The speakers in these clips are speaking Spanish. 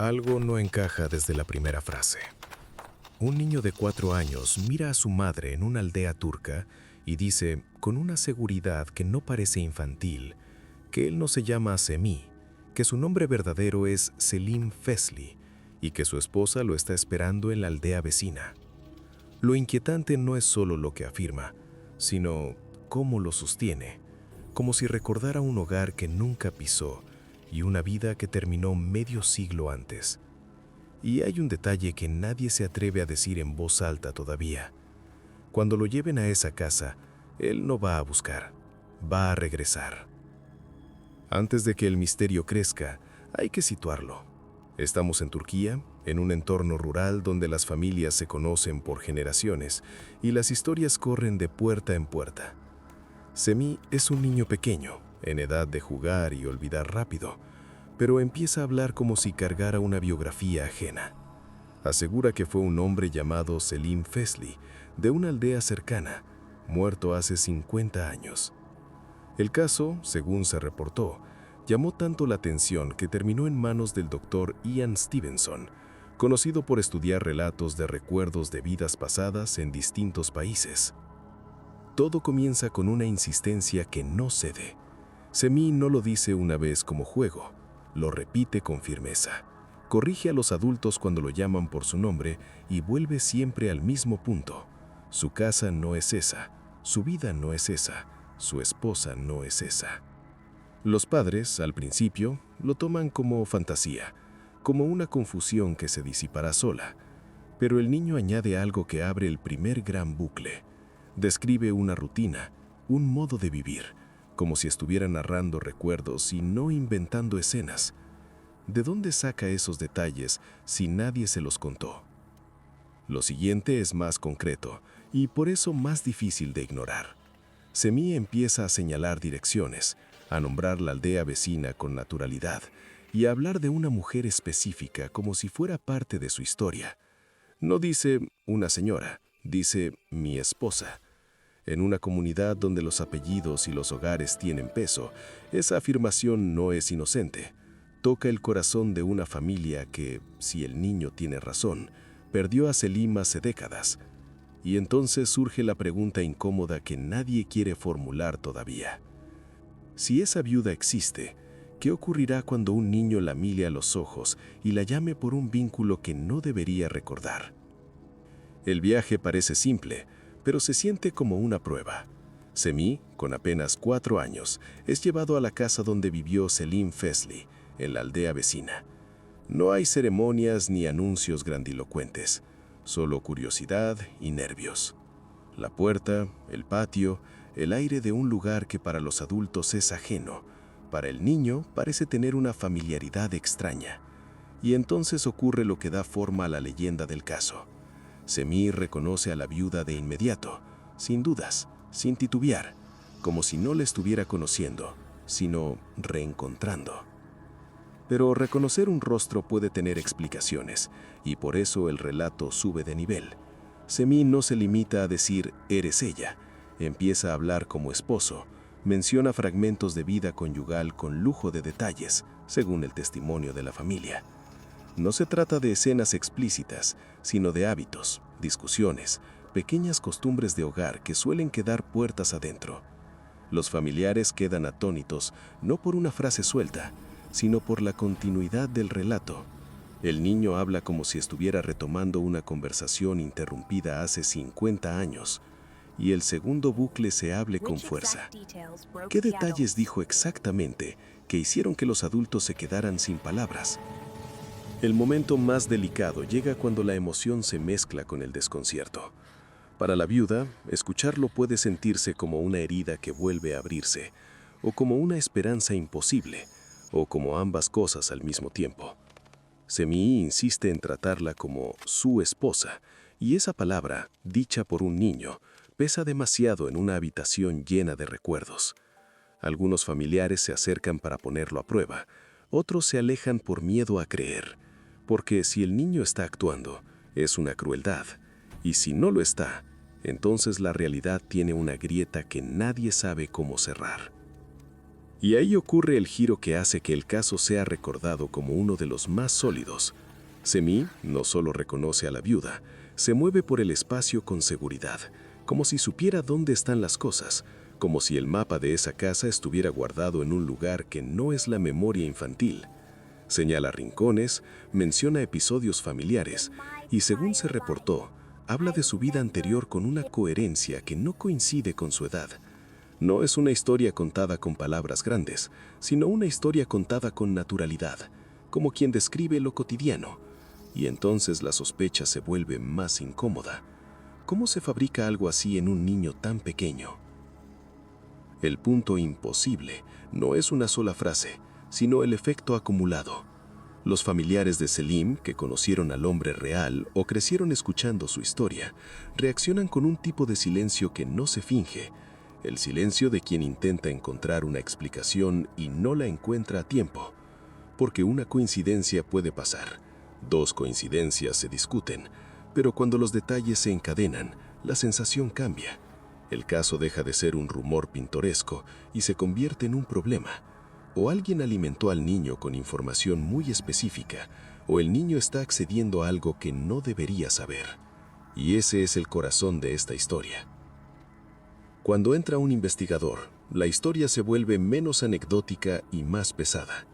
Algo no encaja desde la primera frase. Un niño de 4 años mira a su madre en una aldea turca y dice, con una seguridad que no parece infantil, que él no se llama Semih, que su nombre verdadero es Selim Fesli y que su esposa lo está esperando en la aldea vecina. Lo inquietante no es solo lo que afirma, sino cómo lo sostiene, como si recordara un hogar que nunca pisó y una vida que terminó medio siglo antes. Y hay un detalle que nadie se atreve a decir en voz alta todavía. Cuando lo lleven a esa casa, él no va a buscar, va a regresar. Antes de que el misterio crezca, hay que situarlo. Estamos en Turquía, en un entorno rural donde las familias se conocen por generaciones y las historias corren de puerta en puerta. Semih es un niño pequeño, en edad de jugar y olvidar rápido, pero empieza a hablar como si cargara una biografía ajena. Asegura que fue un hombre llamado Selim Fesli, de una aldea cercana, muerto hace 50 años. El caso, según se reportó, llamó tanto la atención que terminó en manos del doctor Ian Stevenson, conocido por estudiar relatos de recuerdos de vidas pasadas en distintos países. Todo comienza con una insistencia que no cede. Semih no lo dice una vez como juego, lo repite con firmeza. Corrige a los adultos cuando lo llaman por su nombre y vuelve siempre al mismo punto. Su casa no es esa, su vida no es esa, su esposa no es esa. Los padres, al principio, lo toman como fantasía, como una confusión que se disipará sola. Pero el niño añade algo que abre el primer gran bucle. Describe una rutina, un modo de vivir, como si estuviera narrando recuerdos y no inventando escenas. ¿De dónde saca esos detalles si nadie se los contó? Lo siguiente es más concreto y por eso más difícil de ignorar. Semih empieza a señalar direcciones, a nombrar la aldea vecina con naturalidad y a hablar de una mujer específica como si fuera parte de su historia. No dice una señora, dice mi esposa. En una comunidad donde los apellidos y los hogares tienen peso, esa afirmación no es inocente. Toca el corazón de una familia que, si el niño tiene razón, perdió a Selim hace décadas. Y entonces surge la pregunta incómoda que nadie quiere formular todavía. Si esa viuda existe, ¿qué ocurrirá cuando un niño la mire a los ojos y la llame por un vínculo que no debería recordar? El viaje parece simple, pero se siente como una prueba. Semih, con apenas 4 años, es llevado a la casa donde vivió Selim Fesli, en la aldea vecina. No hay ceremonias ni anuncios grandilocuentes, solo curiosidad y nervios. La puerta, el patio, el aire de un lugar que para los adultos es ajeno, para el niño parece tener una familiaridad extraña. Y entonces ocurre lo que da forma a la leyenda del caso. Semih reconoce a la viuda de inmediato, sin dudas, sin titubear, como si no la estuviera conociendo, sino reencontrando. Pero reconocer un rostro puede tener explicaciones, y por eso el relato sube de nivel. Semih no se limita a decir «eres ella», empieza a hablar como esposo, menciona fragmentos de vida conyugal con lujo de detalles, según el testimonio de la familia. No se trata de escenas explícitas, sino de hábitos, discusiones, pequeñas costumbres de hogar que suelen quedar puertas adentro. Los familiares quedan atónitos no por una frase suelta, sino por la continuidad del relato. El niño habla como si estuviera retomando una conversación interrumpida hace 50 años, y el segundo bucle se abre con fuerza. ¿Qué detalles dijo exactamente que hicieron que los adultos se quedaran sin palabras? El momento más delicado llega cuando la emoción se mezcla con el desconcierto. Para la viuda, escucharlo puede sentirse como una herida que vuelve a abrirse, o como una esperanza imposible, o como ambas cosas al mismo tiempo. Semih insiste en tratarla como su esposa, y esa palabra, dicha por un niño, pesa demasiado en una habitación llena de recuerdos. Algunos familiares se acercan para ponerlo a prueba, otros se alejan por miedo a creer. Porque si el niño está actuando, es una crueldad, y si no lo está, entonces la realidad tiene una grieta que nadie sabe cómo cerrar. Y ahí ocurre el giro que hace que el caso sea recordado como uno de los más sólidos. Semí no solo reconoce a la viuda, se mueve por el espacio con seguridad, como si supiera dónde están las cosas, como si el mapa de esa casa estuviera guardado en un lugar que no es la memoria infantil. Señala rincones, menciona episodios familiares y, según se reportó, habla de su vida anterior con una coherencia que no coincide con su edad. No es una historia contada con palabras grandes, sino una historia contada con naturalidad, como quien describe lo cotidiano. Y entonces la sospecha se vuelve más incómoda. ¿Cómo se fabrica algo así en un niño tan pequeño? El punto imposible no es una sola frase, sino el efecto acumulado. Los familiares de Selim, que conocieron al hombre real o crecieron escuchando su historia, reaccionan con un tipo de silencio que no se finge, el silencio de quien intenta encontrar una explicación y no la encuentra a tiempo. Porque una coincidencia puede pasar, dos coincidencias se discuten, pero cuando los detalles se encadenan, la sensación cambia. El caso deja de ser un rumor pintoresco y se convierte en un problema. O alguien alimentó al niño con información muy específica, o el niño está accediendo a algo que no debería saber. Y ese es el corazón de esta historia. Cuando entra un investigador, la historia se vuelve menos anecdótica y más pesada.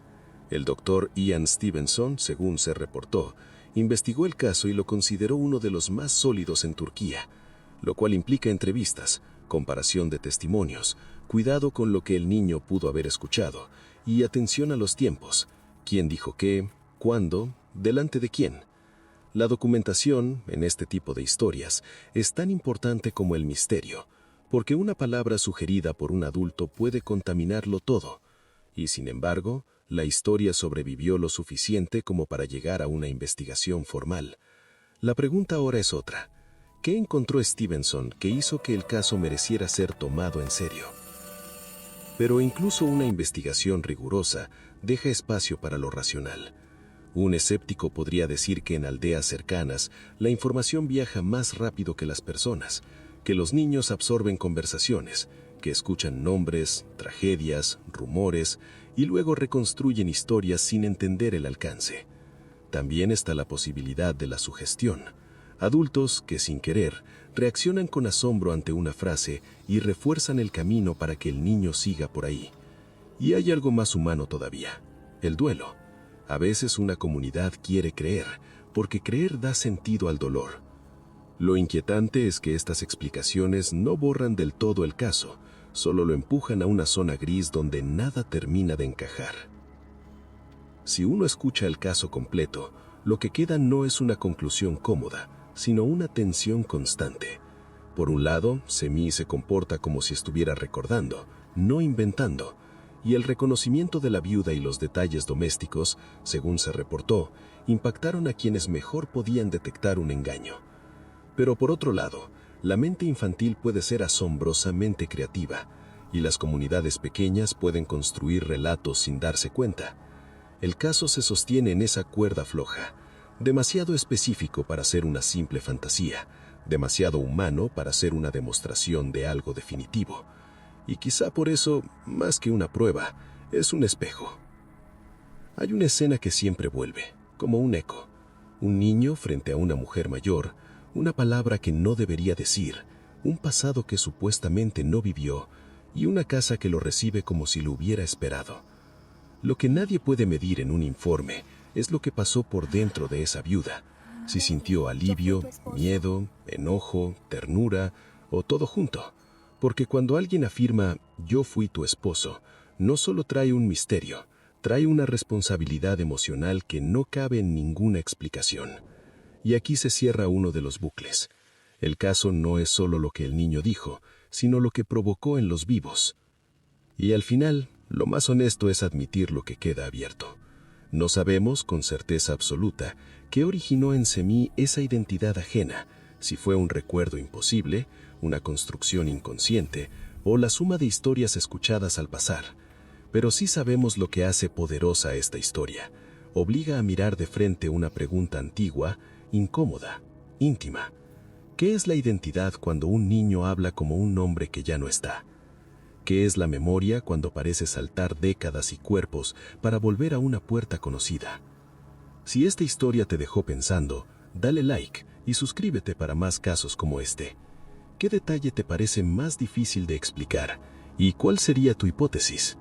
El doctor Ian Stevenson, según se reportó, investigó el caso y lo consideró uno de los más sólidos en Turquía, lo cual implica entrevistas, comparación de testimonios, cuidado con lo que el niño pudo haber escuchado y atención a los tiempos, quién dijo qué, cuándo, delante de quién. La documentación, en este tipo de historias, es tan importante como el misterio, porque una palabra sugerida por un adulto puede contaminarlo todo, y sin embargo, la historia sobrevivió lo suficiente como para llegar a una investigación formal. La pregunta ahora es otra. ¿Qué encontró Stevenson que hizo que el caso mereciera ser tomado en serio? Pero incluso una investigación rigurosa deja espacio para lo racional. Un escéptico podría decir que en aldeas cercanas la información viaja más rápido que las personas, que los niños absorben conversaciones, que escuchan nombres, tragedias, rumores y luego reconstruyen historias sin entender el alcance. También está la posibilidad de la sugestión. Adultos que, sin querer, reaccionan con asombro ante una frase y refuerzan el camino para que el niño siga por ahí. Y hay algo más humano todavía, el duelo. A veces una comunidad quiere creer, porque creer da sentido al dolor. Lo inquietante es que estas explicaciones no borran del todo el caso, solo lo empujan a una zona gris donde nada termina de encajar. Si uno escucha el caso completo, lo que queda no es una conclusión cómoda, sino una tensión constante. Por un lado, Semí se comporta como si estuviera recordando, no inventando, y el reconocimiento de la viuda y los detalles domésticos, según se reportó, impactaron a quienes mejor podían detectar un engaño. Pero por otro lado, la mente infantil puede ser asombrosamente creativa, y las comunidades pequeñas pueden construir relatos sin darse cuenta. El caso se sostiene en esa cuerda floja, demasiado específico para ser una simple fantasía, demasiado humano para ser una demostración de algo definitivo. Y quizá por eso, más que una prueba, es un espejo. Hay una escena que siempre vuelve, como un eco. Un niño frente a una mujer mayor, una palabra que no debería decir, un pasado que supuestamente no vivió, y una casa que lo recibe como si lo hubiera esperado. Lo que nadie puede medir en un informe es lo que pasó por dentro de esa viuda. Si sintió alivio, miedo, enojo, ternura o todo junto. Porque cuando alguien afirma «yo fui tu esposo», no solo trae un misterio, trae una responsabilidad emocional que no cabe en ninguna explicación. Y aquí se cierra uno de los bucles. El caso no es solo lo que el niño dijo, sino lo que provocó en los vivos. Y al final, lo más honesto es admitir lo que queda abierto. No sabemos con certeza absoluta qué originó en Semí esa identidad ajena, si fue un recuerdo imposible, una construcción inconsciente o la suma de historias escuchadas al pasar. Pero sí sabemos lo que hace poderosa esta historia. Obliga a mirar de frente una pregunta antigua, incómoda, íntima. ¿Qué es la identidad cuando un niño habla como un hombre que ya no está? ¿Qué es la memoria cuando parece saltar décadas y cuerpos para volver a una puerta conocida? Si esta historia te dejó pensando, dale like y suscríbete para más casos como este. ¿Qué detalle te parece más difícil de explicar? ¿Y cuál sería tu hipótesis?